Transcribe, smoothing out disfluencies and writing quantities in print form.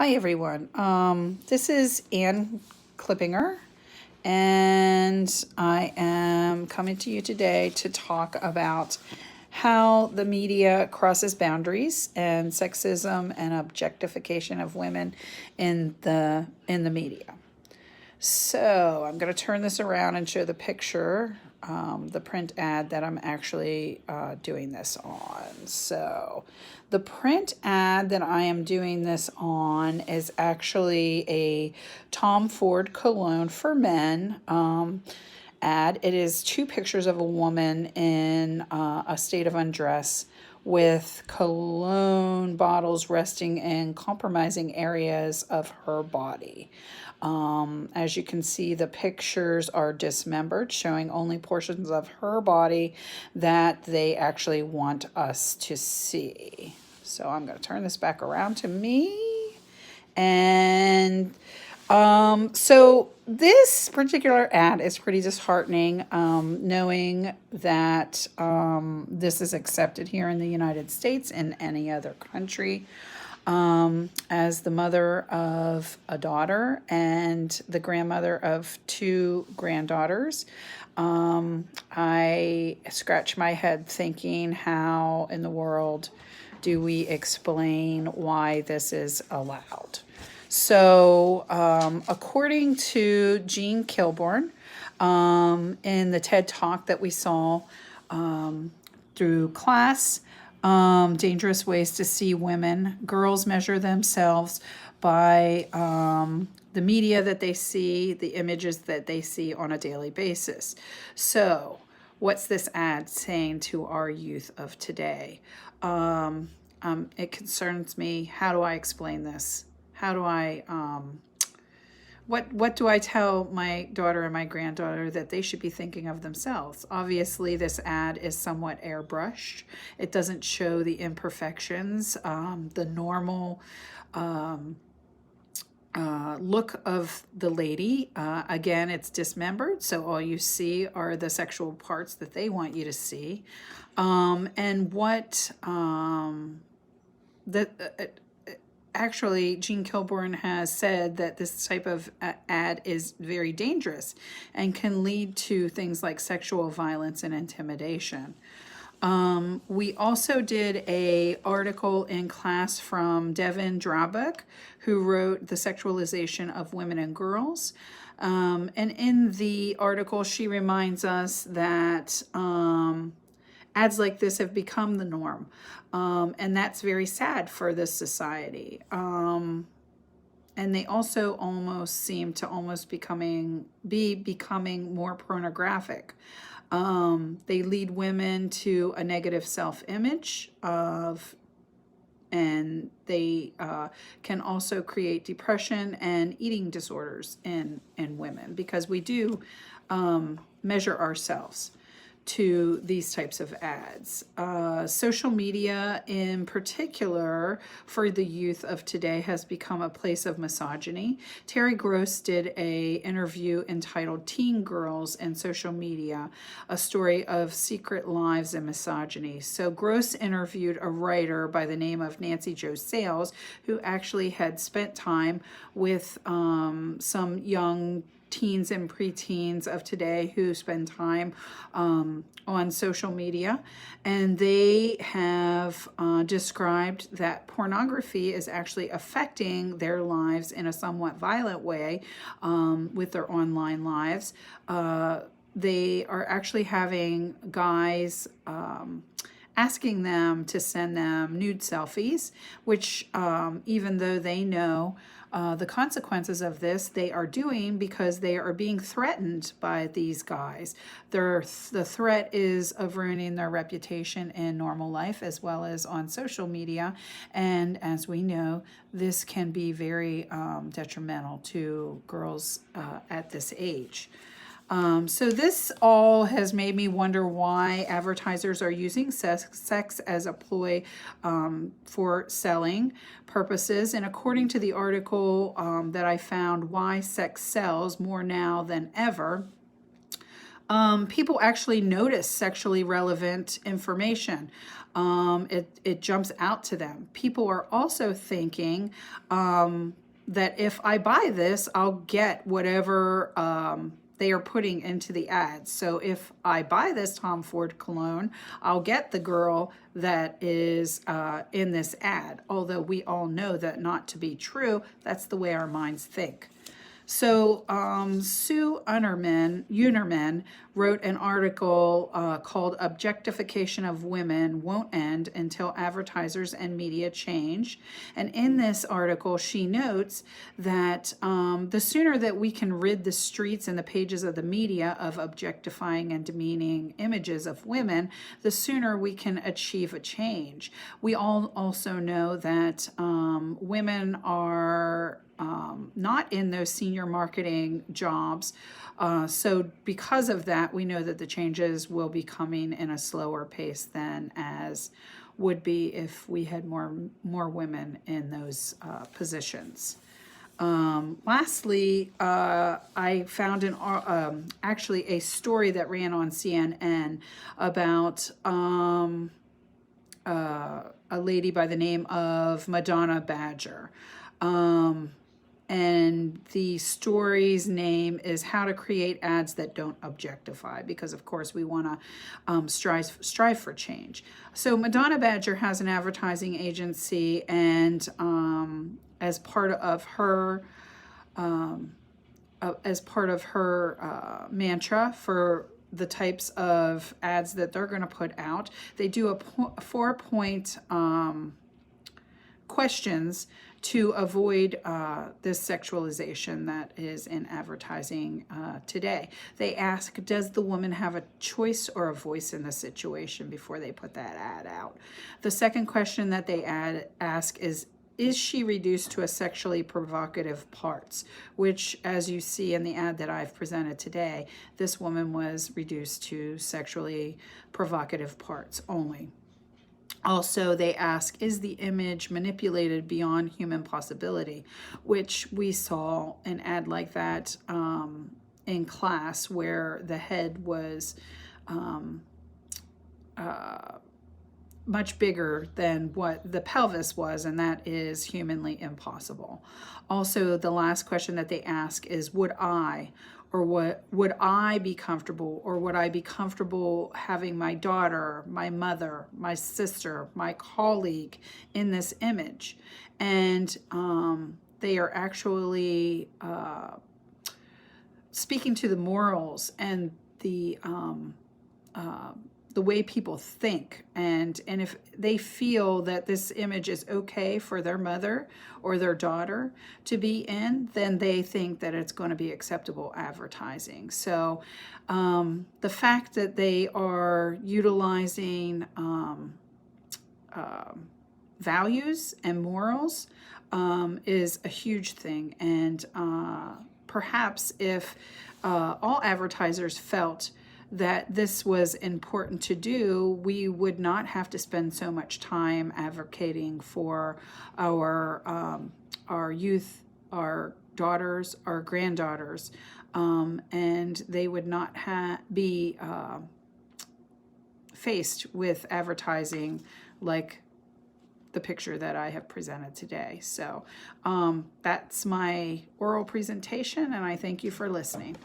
Hi, everyone. This is Ann Klippinger, and I am coming to you today to talk about how the media crosses boundaries and sexism and objectification of women in the media. So I'm going to turn this around and show the picture, the print ad that I'm actually doing this on. So the print ad that I am doing this on is actually a Tom Ford cologne for men ad. It is two pictures of a woman in a state of undress with cologne bottles resting in compromising areas of her body. As you can see, the pictures are dismembered, showing only portions of her body that they actually want us to see. So I'm going to turn this back around to me. And so this particular ad is pretty disheartening, knowing that this is accepted here in the United States and any other country. As the mother of a daughter and the grandmother of two granddaughters, I scratch my head thinking, how in the world do we explain why this is allowed? So, according to Jean Kilburn, in the TED Talk that we saw through class, Dangerous Ways to See Women, girls measure themselves by the media that they see, the images that they see on a daily basis. So, what's this ad saying to our youth of today? It concerns me. How do I explain this? How do I what do I tell my daughter and my granddaughter that they should be thinking of themselves? Obviously, this ad is somewhat airbrushed. It doesn't show the imperfections, the normal look of the lady. Again, it's dismembered, so all you see are the sexual parts that they want you to see. And what that actually, Jean Kilburn has said that this type of ad is very dangerous and can lead to things like sexual violence and intimidation. We also did a article in class from Devin Drabek, who wrote The Sexualization of Women and Girls. And in the article, she reminds us that ads like this have become the norm. And that's very sad for this society. And they also almost seem to be becoming more pornographic. They lead women to a negative self-image and they can also create depression and eating disorders in women, because we do measure ourselves to these types of ads. Social media in particular for the youth of today has become a place of misogyny. Terry Gross did a interview entitled Teen Girls and Social Media, a story of secret lives and misogyny. So Gross interviewed a writer by the name of Nancy Jo Sales, who actually had spent time with some young teens and preteens of today who spend time on social media, and they have described that pornography is actually affecting their lives in a somewhat violent way with their online lives. They are actually having guys asking them to send them nude selfies, which even though they know the consequences of this, they are doing because they are being threatened by these guys. The threat is of ruining their reputation in normal life as well as on social media. And as we know, this can be very detrimental to girls at this age. So this all has made me wonder why advertisers are using sex as a ploy for selling purposes. And according to the article that I found, Why Sex Sells More Now Than Ever, People actually notice sexually relevant information. It jumps out to them. People are also thinking that if I buy this, I'll get whatever they are putting into the ads. So if I buy this Tom Ford cologne, I'll get the girl that is in this ad. Although we all know that not to be true, that's the way our minds think. So Sue Unerman wrote an article called Objectification of Women Won't End Until Advertisers and Media Change. And in this article, she notes that the sooner that we can rid the streets and the pages of the media of objectifying and demeaning images of women, the sooner we can achieve a change. We all also know that women are not in those senior marketing jobs. So because of that, we know that the changes will be coming in a slower pace than as would be if we had more women in those positions. Lastly, I found actually a story that ran on CNN about a lady by the name of Madonna Badger. And the story's name is How to Create Ads That Don't Objectify, because of course we want to strive for change. So Madonna Badger has an advertising agency, and as part of her mantra for the types of ads that they're going to put out, they do a 4-point questions to avoid this sexualization that is in advertising today. They ask, does the woman have a choice or a voice in the situation before they put that ad out? The second question that they ask is she reduced to a sexually provocative parts? Which, as you see in the ad that I've presented today, this woman was reduced to sexually provocative parts only. Also, they ask, is the image manipulated beyond human possibility? Which we saw an ad like that in class, where the head was much bigger than what the pelvis was, and that is humanly impossible. Also, the last question that they ask is, would I be comfortable, or would I be comfortable having my daughter, my mother, my sister, my colleague in this image? And they are actually speaking to the morals and the way people think, and if they feel that this image is okay for their mother or their daughter to be in, then they think that it's going to be acceptable advertising. So the fact that they are utilizing values and morals is a huge thing, and perhaps if all advertisers felt that this was important to do, we would not have to spend so much time advocating for our youth, our daughters, our granddaughters, and they would not be faced with advertising like the picture that I have presented today. So that's my oral presentation, and I thank you for listening.